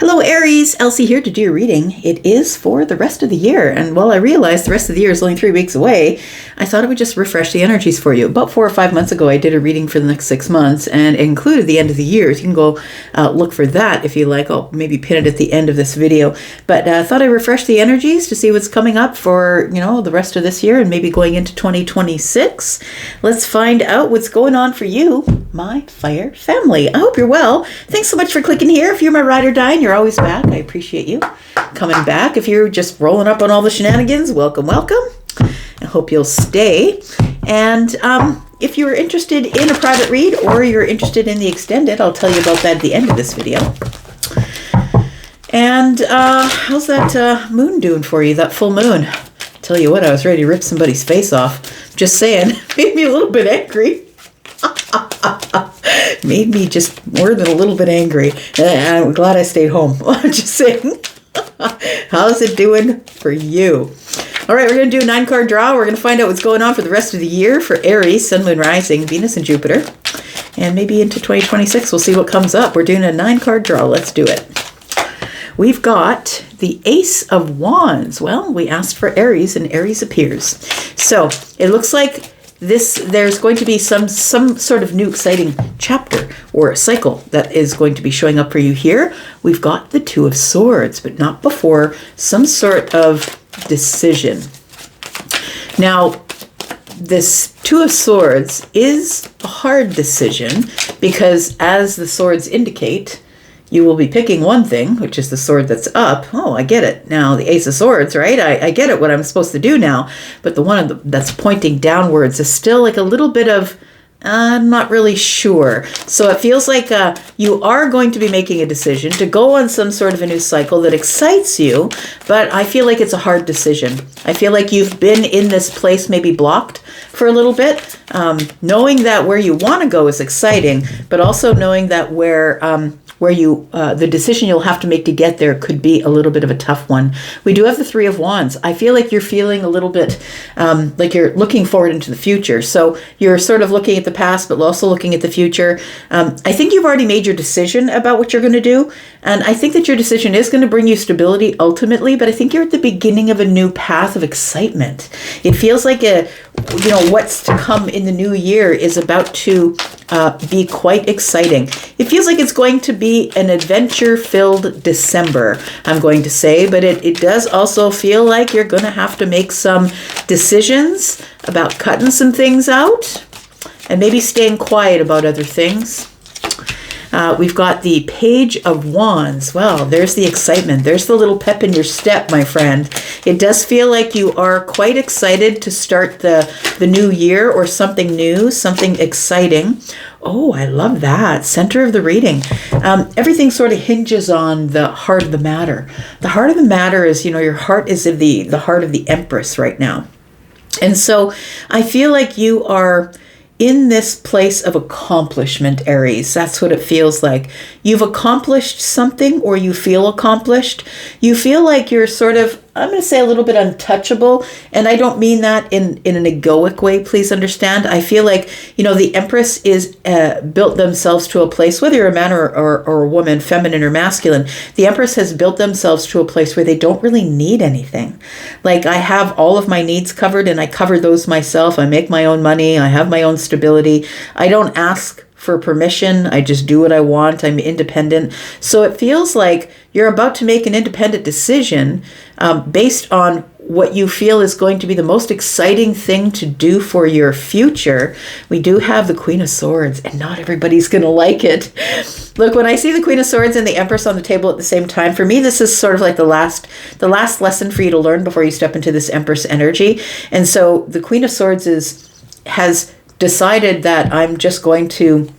Hello Aries, Elsie here to do your reading. It is for the rest of the year, and while I realized the rest of the year is only 3 weeks away, I thought I would just refresh the energies for you. About 4 or 5 months ago, I did a reading for the next 6 months, and it included the end of the year. So you can go look for that if you like. I'll maybe pin it at the end of this video. But I thought I'd refresh the energies to see what's coming up for, the rest of this year and maybe going into 2026. Let's find out what's going on for you, my fire family. I hope you're well. Thanks so much for clicking here. If you're my ride or die and you're always back, I appreciate you coming back. If you're just rolling up on all the shenanigans, welcome. I hope you'll stay. And if you're interested in a private read or you're interested in the extended, I'll tell you about that at the end of this video. And how's that moon doing for you, that full moon? Tell you what, I was ready to rip somebody's face off. Just saying, made me a little bit angry. Made me just more than a little bit angry. And I'm glad I stayed home. I'm just saying. How's it doing for you? All right, we're going to do a 9-card draw. We're going to find out what's going on for the rest of the year for Aries, Sun, Moon, Rising, Venus, and Jupiter. And maybe into 2026, we'll see what comes up. We're doing a 9-card draw. Let's do it. We've got the Ace of Wands. Well, we asked for Aries, and Aries appears. So it looks like there's going to be some sort of new exciting chapter or cycle that is going to be showing up for you here. We've got the Two of Swords, but not before some sort of decision. Now, this Two of Swords is a hard decision because, as the swords indicate, you will be picking one thing, which is the sword that's up. Oh, I get it. Now, the Ace of Swords, right? I get it, what I'm supposed to do now. But the one that's pointing downwards is still like a little bit of, I'm not really sure. So it feels like you are going to be making a decision to go on some sort of a new cycle that excites you, but I feel like it's a hard decision. I feel like you've been in this place maybe blocked for a little bit, knowing that where you want to go is exciting, but also knowing that where you the decision you'll have to make to get there could be a little bit of a tough one. We do have the Three of Wands. I feel like you're feeling a little bit like you're looking forward into the future. So you're sort of looking at the past, but also looking at the future. I think you've already made your decision about what you're going to do. And I think that your decision is going to bring you stability ultimately, but I think you're at the beginning of a new path of excitement. It feels like what's to come in the new year is about to be quite exciting. It feels like it's going to be an adventure-filled December, I'm going to say, but it does also feel like you're going to have to make some decisions about cutting some things out and maybe staying quiet about other things. We've got the Page of Wands. Well, there's the excitement. There's the little pep in your step, my friend. It does feel like you are quite excited to start the new year or something new, something exciting. Oh, I love that. Center of the reading. Everything sort of hinges on the heart of the matter. The heart of the matter is, your heart is the heart of the Empress right now. And so I feel like you are in this place of accomplishment, Aries. That's what it feels like. You've accomplished something, or you feel accomplished. You feel like you're sort of, I'm going to say, a little bit untouchable. And I don't mean that in an egoic way, please understand. I feel like, the Empress is built themselves to a place, whether you're a man or a woman, feminine or masculine, the Empress has built themselves to a place where they don't really need anything. Like, I have all of my needs covered, and I cover those myself. I make my own money. I have my own stability. I don't ask for permission. I just do what I want. I'm independent. So it feels like you're about to make an independent decision based on what you feel is going to be the most exciting thing to do for your future. We do have the Queen of Swords, and not everybody's going to like it. Look, when I see the Queen of Swords and the Empress on the table at the same time, for me, this is sort of like the last lesson for you to learn before you step into this Empress energy. And so the Queen of Swords has decided that I'm just going to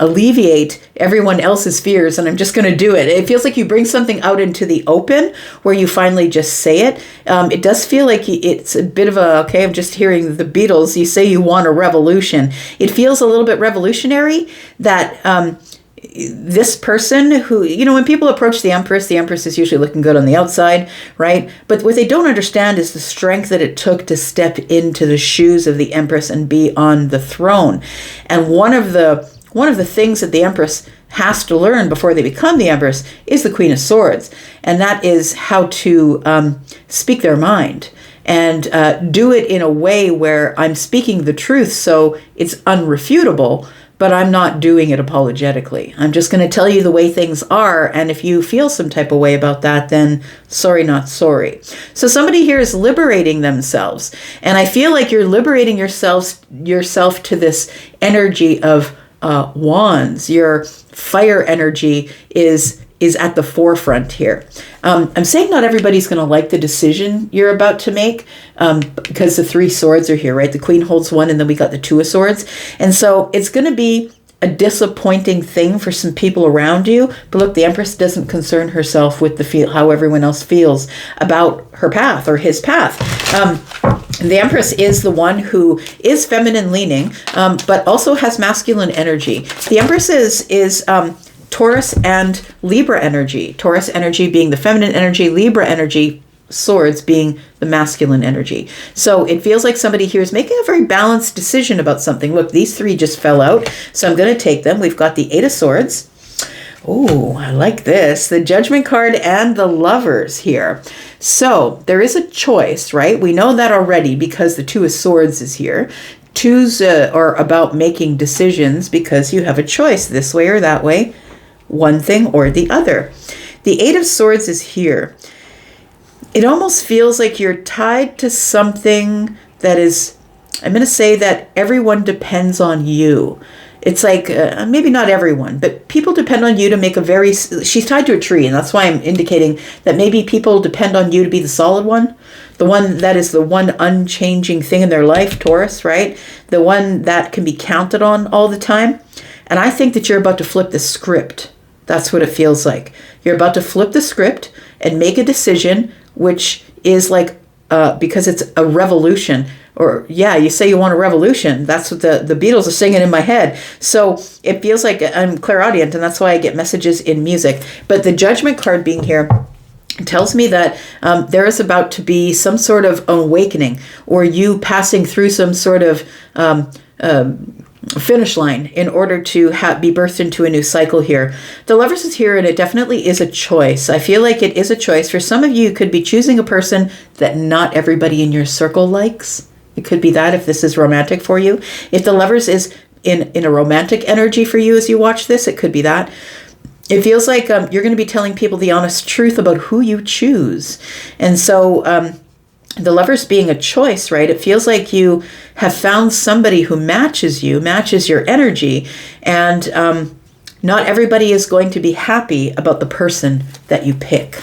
alleviate everyone else's fears, and I'm just going to do it. It feels like you bring something out into the open where you finally just say it. It does feel like it's a bit of I'm just hearing the Beatles. You say you want a revolution. It feels a little bit revolutionary that this person who, when people approach the Empress is usually looking good on the outside, right? But what they don't understand is the strength that it took to step into the shoes of the Empress and be on the throne. And one of the things that the Empress has to learn before they become the Empress is the Queen of Swords. And that is how to speak their mind and do it in a way where I'm speaking the truth so it's unrefutable, but I'm not doing it apologetically. I'm just going to tell you the way things are. And if you feel some type of way about that, then sorry, not sorry. So somebody here is liberating themselves. And I feel like you're liberating yourself to this energy of wands. Your fire energy is at the forefront here. I'm saying not everybody's going to like the decision you're about to make because the 3 swords are here, right? The Queen holds 1 and then we got the 2 of swords. And so it's going to be a disappointing thing for some people around you. But look, the Empress doesn't concern herself with how everyone else feels about her path or his path. The Empress is the one who is feminine leaning, but also has masculine energy. The Empress is Taurus and Libra energy. Taurus energy being the feminine energy, Libra energy, swords being the masculine energy. So it feels like somebody here is making a very balanced decision about something. Look, these 3 just fell out, so I'm going to take them. We've got the 8 of swords. Oh, I like this. The Judgment card and the Lovers here. So there is a choice, right? We know that already because the 2 of swords is here. 2s are about making decisions because you have a choice this way or that way, one thing or the other. The 8 of swords is here. It almost feels like you're tied to something that is, I'm going to say that everyone depends on you. It's like, maybe not everyone, but people depend on you to make she's tied to a tree, and that's why I'm indicating that maybe people depend on you to be the solid one, the one that is the one unchanging thing in their life, Taurus, right? The one that can be counted on all the time. And I think that you're about to flip the script. That's what it feels like. You're about to flip the script and make a decision, which is like, because it's a revolution. Or, yeah, you say you want a revolution. That's what the Beatles are singing in my head. So it feels like I'm clairaudient, and that's why I get messages in music. But the Judgment card being here tells me that there is about to be some sort of awakening, or you passing through some sort of finish line in order to be birthed into a new cycle here. The Lovers is here, and it definitely is a choice. I feel like it is a choice. For some of you, you could be choosing a person that not everybody in your circle likes. It could be that if this is romantic for you. If the Lovers is in a romantic energy for you as you watch this, it could be that. It feels like you're going to be telling people the honest truth about who you choose. And so the Lovers being a choice, right? It feels like you have found somebody who matches your energy, and not everybody is going to be happy about the person that you pick.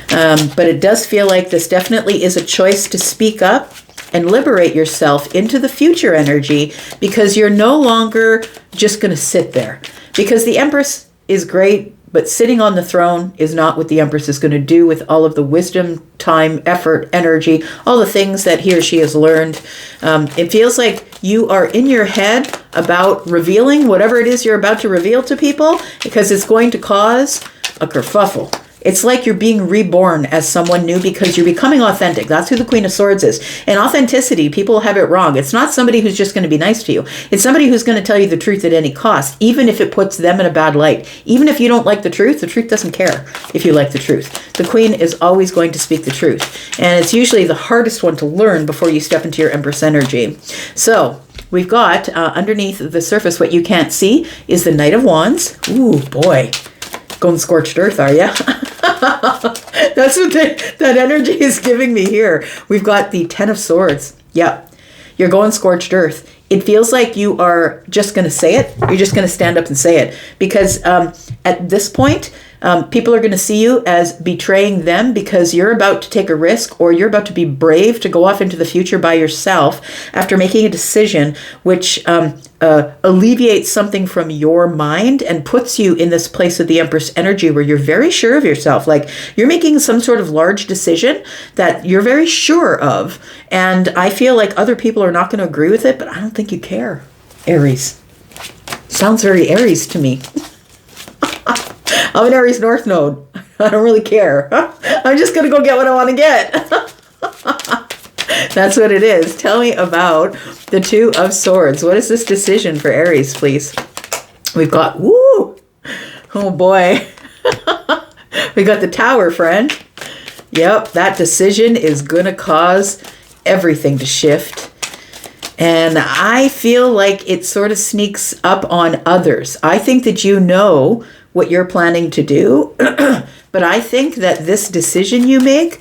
But it does feel like this definitely is a choice to speak up and liberate yourself into the future energy, because you're no longer just going to sit there. Because the Empress is great, but sitting on the throne is not what the Empress is going to do with all of the wisdom, time, effort, energy, all the things that he or she has learned. It feels like you are in your head about revealing whatever it is you're about to reveal to people, because it's going to cause a kerfuffle. It's like you're being reborn as someone new because you're becoming authentic. That's who the Queen of Swords is. And authenticity, people have it wrong. It's not somebody who's just going to be nice to you. It's somebody who's going to tell you the truth at any cost, even if it puts them in a bad light. Even if you don't like the truth doesn't care if you like the truth. The Queen is always going to speak the truth. And it's usually the hardest one to learn before you step into your Empress energy. So we've got underneath the surface, what you can't see is the Knight of Wands. Ooh, boy. Going scorched earth, are you? That's what that energy is giving me here. We've got the 10 of Swords. Yep. You're going scorched earth. It feels like you are just going to say it. You're just going to stand up and say it. Because at this point, people are going to see you as betraying them because you're about to take a risk, or you're about to be brave to go off into the future by yourself after making a decision which alleviates something from your mind and puts you in this place of the Empress energy where you're very sure of yourself. Like you're making some sort of large decision that you're very sure of. And I feel like other people are not going to agree with it, but I don't think you care. Aries. Sounds very Aries to me. I'm an Aries North Node. I don't really care. I'm just going to go get what I want to get. That's what it is. Tell me about the 2 of Swords. What is this decision for Aries, please? We've got, woo! Oh boy. We got the Tower, friend. Yep, that decision is going to cause everything to shift. And I feel like it sort of sneaks up on others. I think that you know what you're planning to do, but I think that this decision you make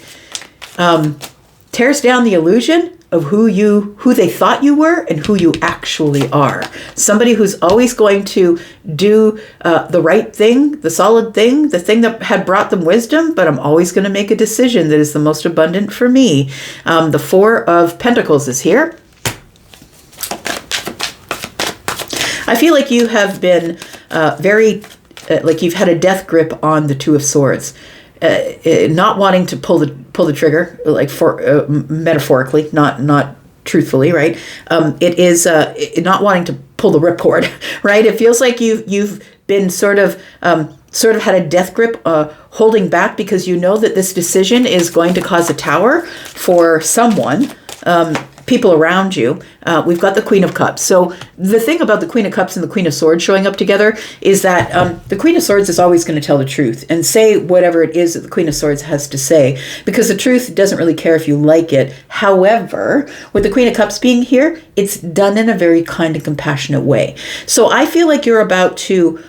tears down the illusion of who they thought you were and who you actually are. Somebody who's always going to do the right thing, the solid thing, the thing that had brought them wisdom, but I'm always going to make a decision that is the most abundant for me. The Four of Pentacles is here. I feel like you have been like you've had a death grip on the Two of Swords. Not wanting to pull the trigger, like for metaphorically, not truthfully, right? It is not wanting to pull the ripcord, right? It feels like you've been sort of had a death grip, holding back because you know that this decision is going to cause a tower for someone. People around you. We've got the Queen of Cups. So the thing about the Queen of Cups and the Queen of Swords showing up together is that the Queen of Swords is always going to tell the truth and say whatever it is that the Queen of Swords has to say, because the truth doesn't really care if you like it. However, with the Queen of Cups being here, it's done in a very kind and compassionate way. So I feel like you're about to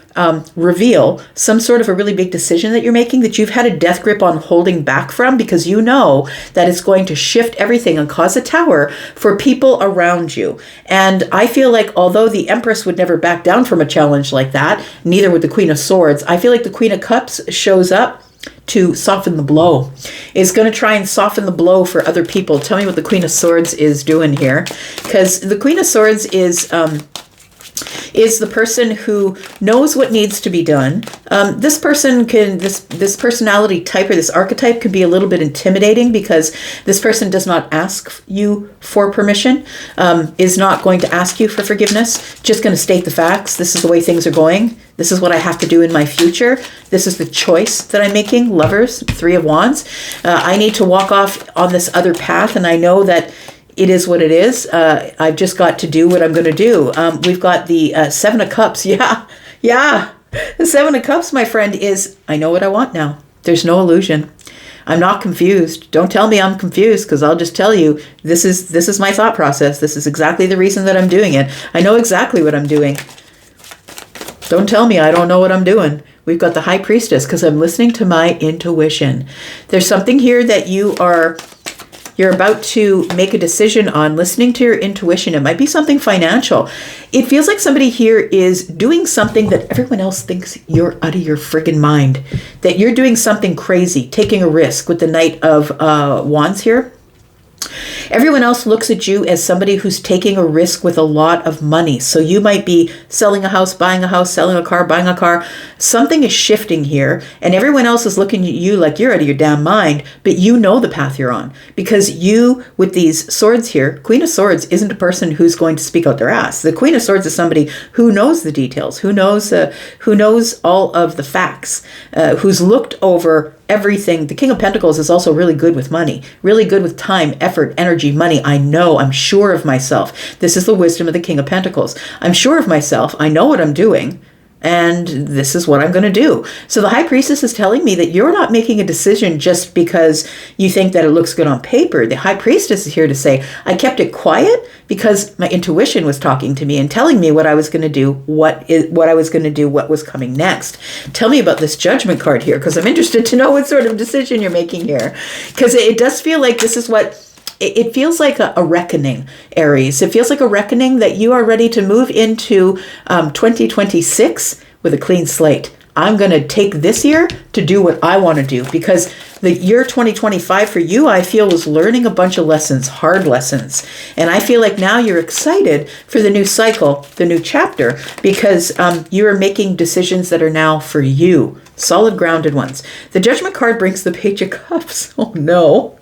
reveal some sort of a really big decision that you're making that you've had a death grip on holding back from, because you know that it's going to shift everything and cause a tower for people around you. And I feel like although the Empress would never back down from a challenge like that, neither would the Queen of Swords. I feel like the Queen of Cups shows up to soften the blow. Is going to try and soften the blow for other people. Tell me what the Queen of Swords is doing here, because the Queen of Swords is the person who knows what needs to be done. This person can, this personality type or this archetype can be a little bit intimidating because this person does not ask you for permission, is not going to ask you for forgiveness, just going to state the facts. This is the way things are going. This is what I have to do in my future. This is the choice that I'm making. Lovers, Three of Wands. I need to walk off on this other path, and I know that it is what it is. I've just got to do what I'm going to do. We've got the Seven of Cups. Yeah. The Seven of Cups, my friend, is I know what I want now. There's no illusion. I'm not confused. Don't tell me I'm confused, because I'll just tell you this is my thought process. This is exactly the reason that I'm doing it. I know exactly what I'm doing. Don't tell me I don't know what I'm doing. We've got the High Priestess, because I'm listening to my intuition. There's something here that you're about to make a decision on, listening to your intuition. It might be something financial. It feels like somebody here is doing something that everyone else thinks you're out of your friggin' mind, that you're doing something crazy, taking a risk with the Knight of Wands here. Everyone else looks at you as somebody who's taking a risk with a lot of money. So you might be selling a house, buying a house, selling a car, buying a car. Something is shifting here, and everyone else is looking at you like you're out of your damn mind, but you know the path you're on, because you, with these swords here, Queen of Swords isn't a person who's going to speak out their ass. The Queen of Swords is somebody who knows the details, who knows all of the facts, who's looked over everything. The King of Pentacles is also really good with money, really good with time, effort, energy, money. I know, I'm sure of myself. This is the wisdom of the King of Pentacles. I'm sure of myself. I know what I'm doing, and this is what I'm going to do. So the High Priestess is telling me that you're not making a decision just because you think that it looks good on paper. The High Priestess is here to say, I kept it quiet because my intuition was talking to me and telling me what I was going to do, what was coming next. Tell me about this Judgment card here, because I'm interested to know what sort of decision you're making here, because it does feel like this is what it feels like, a reckoning, Aries. It feels like a reckoning that you are ready to move into 2026 with a clean slate. I'm going to take this year to do what I want to do, because the year 2025 for you, I feel, was learning a bunch of lessons, hard lessons. And I feel like now you're excited for the new cycle, the new chapter, because you are making decisions that are now for you, solid, grounded ones. The Judgment card brings the Page of Cups. Oh no.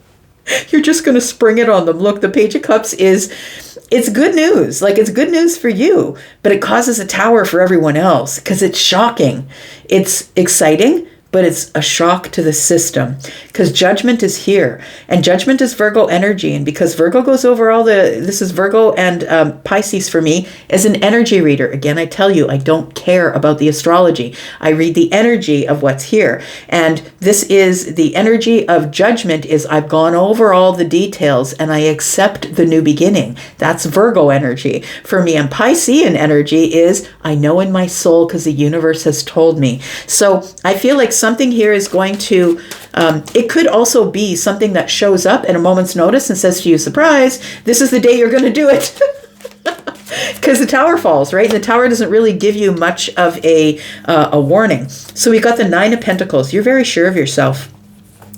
You're just going to spring it on them. Look, the Page of Cups it's good news. Like, it's good news for you, but it causes a tower for everyone else because it's shocking. It's exciting, but it's a shock to the system because judgment is here, and judgment is Virgo energy. And because Virgo goes over this is Virgo and Pisces for me as an energy reader. Again, I tell you, I don't care about the astrology. I read the energy of what's here. And this is the energy of judgment is I've gone over all the details and I accept the new beginning. That's Virgo energy for me. And Piscean energy is I know in my soul because the universe has told me. So I feel like something here is going to, it could also be something that shows up at a moment's notice and says to you, surprise, this is the day you're going to do it. Because the tower falls, right? And the tower doesn't really give you much of a warning. So we got the Nine of Pentacles. You're very sure of yourself.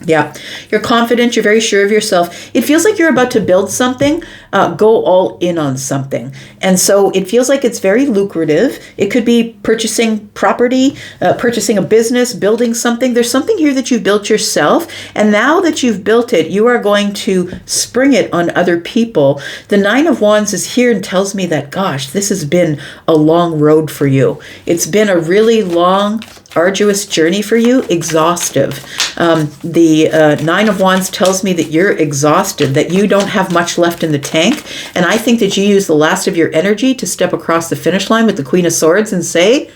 Yeah, you're confident, you're very sure of yourself. It feels like you're about to build something, go all in on something. And so it feels like it's very lucrative. It could be purchasing property, purchasing a business, building something. There's something here that you've built yourself. And now that you've built it, you are going to spring it on other people. The Nine of Wands is here and tells me that, gosh, this has been a long road for you. It's been a really long, arduous journey for you, exhaustive. The Nine of Wands tells me that you're exhausted, that you don't have much left in the tank. And I think that you use the last of your energy to step across the finish line with the Queen of Swords and say,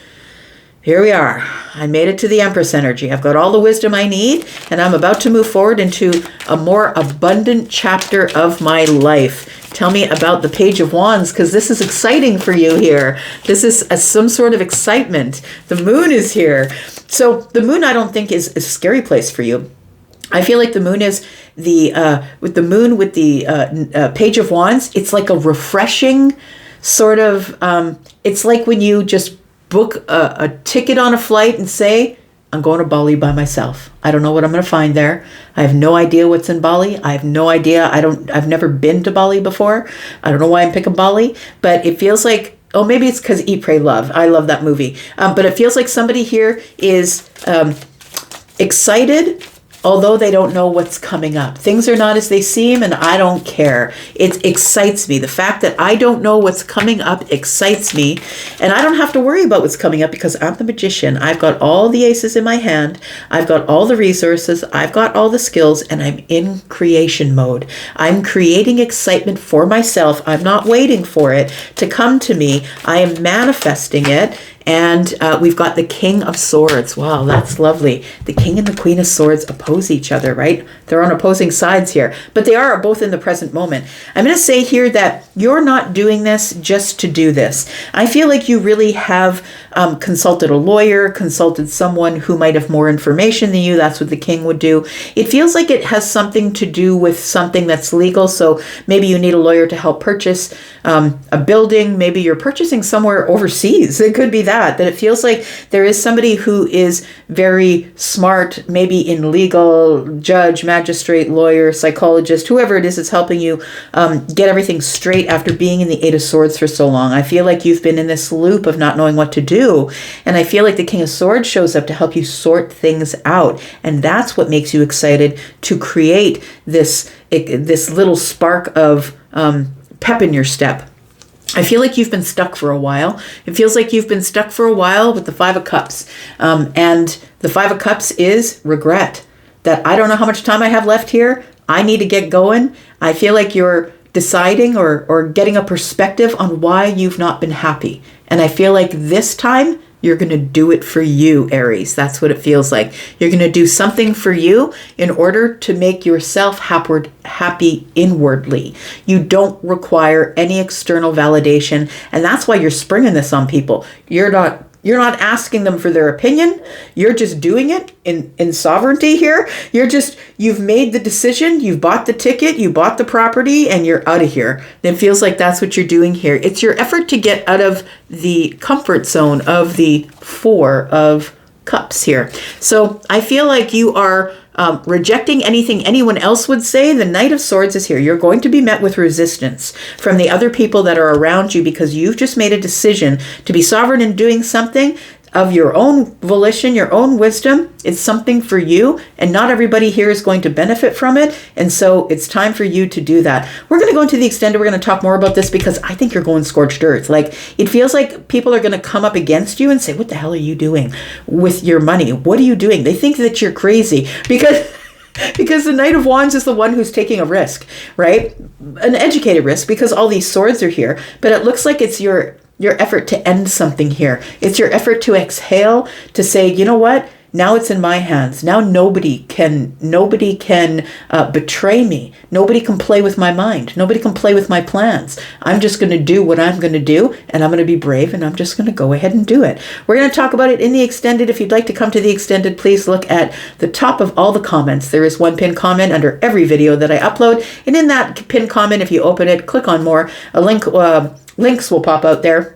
here we are. I made it to the Empress energy. I've got all the wisdom I need, and I'm about to move forward into a more abundant chapter of my life. Tell me about the Page of Wands, because this is exciting for you here. This is some sort of excitement. The moon is here. So the moon, I don't think is a scary place for you. I feel like the moon is with the Page of Wands, it's like a refreshing sort of, it's like when you just book a ticket on a flight and say, I'm going to Bali by myself. I don't know what I'm going to find there. I have no idea what's in Bali. I have no idea. I've never been to Bali before. I don't know why I'm picking Bali, but it feels like, oh, maybe it's because Eat, Pray, Love. I love that movie. But it feels like somebody here is excited, although they don't know what's coming up. Things are not as they seem, and I don't care. It excites me. The fact that I don't know what's coming up excites me, and I don't have to worry about what's coming up because I'm the magician. I've got all the aces in my hand. I've got all the resources. I've got all the skills, and I'm in creation mode. I'm creating excitement for myself. I'm not waiting for it to come to me. I am manifesting it. And we've got the King of Swords. Wow, that's lovely. The King and the Queen of Swords oppose each other, right? They're on opposing sides here, but they are both in the present moment. I'm going to say here that you're not doing this just to do this. I feel like you really have consulted a lawyer, consulted someone who might have more information than you. That's what the King would do. It feels like it has something to do with something that's legal. So maybe you need a lawyer to help purchase a building. Maybe you're purchasing somewhere overseas. It could be that it feels like there is somebody who is very smart, maybe in legal, judge, magistrate, lawyer, psychologist, whoever it is that's helping you get everything straight after being in the Eight of Swords for so long. I feel like you've been in this loop of not knowing what to do. And I feel like the King of Swords shows up to help you sort things out. And that's what makes you excited to create this little spark of pep in your step. I feel like you've been stuck for a while. It feels like you've been stuck for a while with the Five of Cups. And the Five of Cups is regret. That I don't know how much time I have left here. I need to get going. I feel like you're deciding or getting a perspective on why you've not been happy. And I feel like this time you're going to do it for you, Aries. That's what it feels like. You're going to do something for you in order to make yourself happy inwardly. You don't require any external validation. And that's why you're springing this on people. You're not asking them for their opinion. You're just doing it in sovereignty here. You've made the decision, you've bought the ticket, you bought the property, and you're out of here. It feels like that's what you're doing here. It's your effort to get out of the comfort zone of the Four of Cups here. So I feel like you are rejecting anything anyone else would say. The Knight of Swords is here. You're going to be met with resistance from the other people that are around you because you've just made a decision to be sovereign in doing something. of your own volition, your own wisdom. It's something for you, and not everybody here is going to benefit from it. And so it's time for you to do that. We're going to go into the extended. We're going to talk more about this because I think you're going scorched earth. Like, it feels like people are going to come up against you and say, what the hell are you doing with your money? What are you doing? They think that you're crazy because the Knight of Wands is the one who's taking a risk, right? An educated risk, because all these swords are here, but it looks like it's your effort to end something here. It's your effort to exhale, to say, you know what? Now it's in my hands. Now nobody can betray me. Nobody can play with my mind. Nobody can play with my plans. I'm just going to do what I'm going to do, and I'm going to be brave, and I'm just going to go ahead and do it. We're going to talk about it in the extended. If you'd like to come to the extended, please look at the top of all the comments. There is one pinned comment under every video that I upload, and in that pinned comment, if you open it, click on more, a link, links will pop out there.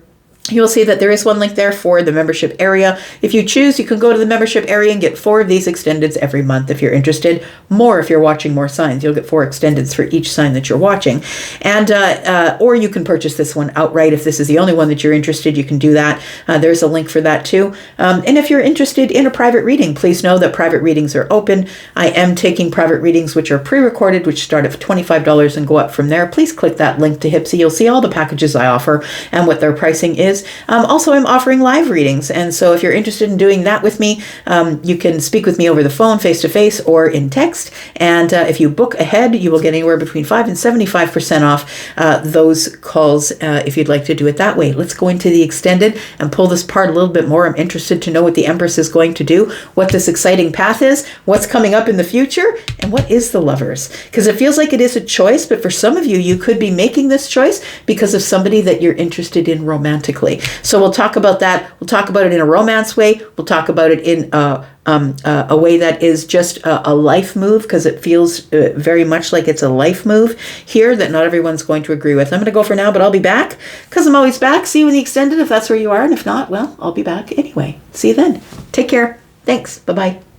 You'll see that there is one link there for the membership area. If you choose, you can go to the membership area and get 4 of these extendeds every month if you're interested. More if you're watching more signs. You'll get 4 extendeds for each sign that you're watching. And or you can purchase this one outright. If this is the only one that you're interested, you can do that. There's a link for that too. And if you're interested in a private reading, please know that private readings are open. I am taking private readings which are pre-recorded, which start at $25 and go up from there. Please click that link to Hypsee. You'll see all the packages I offer and what their pricing is. Also, I'm offering live readings, and so if you're interested in doing that with me, you can speak with me over the phone, face-to-face, or in text, and if you book ahead, you will get anywhere between 5 and 75% off those calls if you'd like to do it that way. Let's go into the extended and pull this part a little bit more. I'm interested to know what the Empress is going to do, what this exciting path is, what's coming up in the future, and what is the Lovers, because it feels like it is a choice, but for some of you, you could be making this choice because of somebody that you're interested in romantically. So we'll talk about that. We'll talk about it in a romance way. We'll talk about it in a way that is just a life move, because it feels very much like it's a life move here that not everyone's going to agree with. I'm going to go for now, but I'll be back because I'm always back. See you in the extended if that's where you are. And if not, well, I'll be back anyway. See you then. Take care. Thanks. Bye-bye.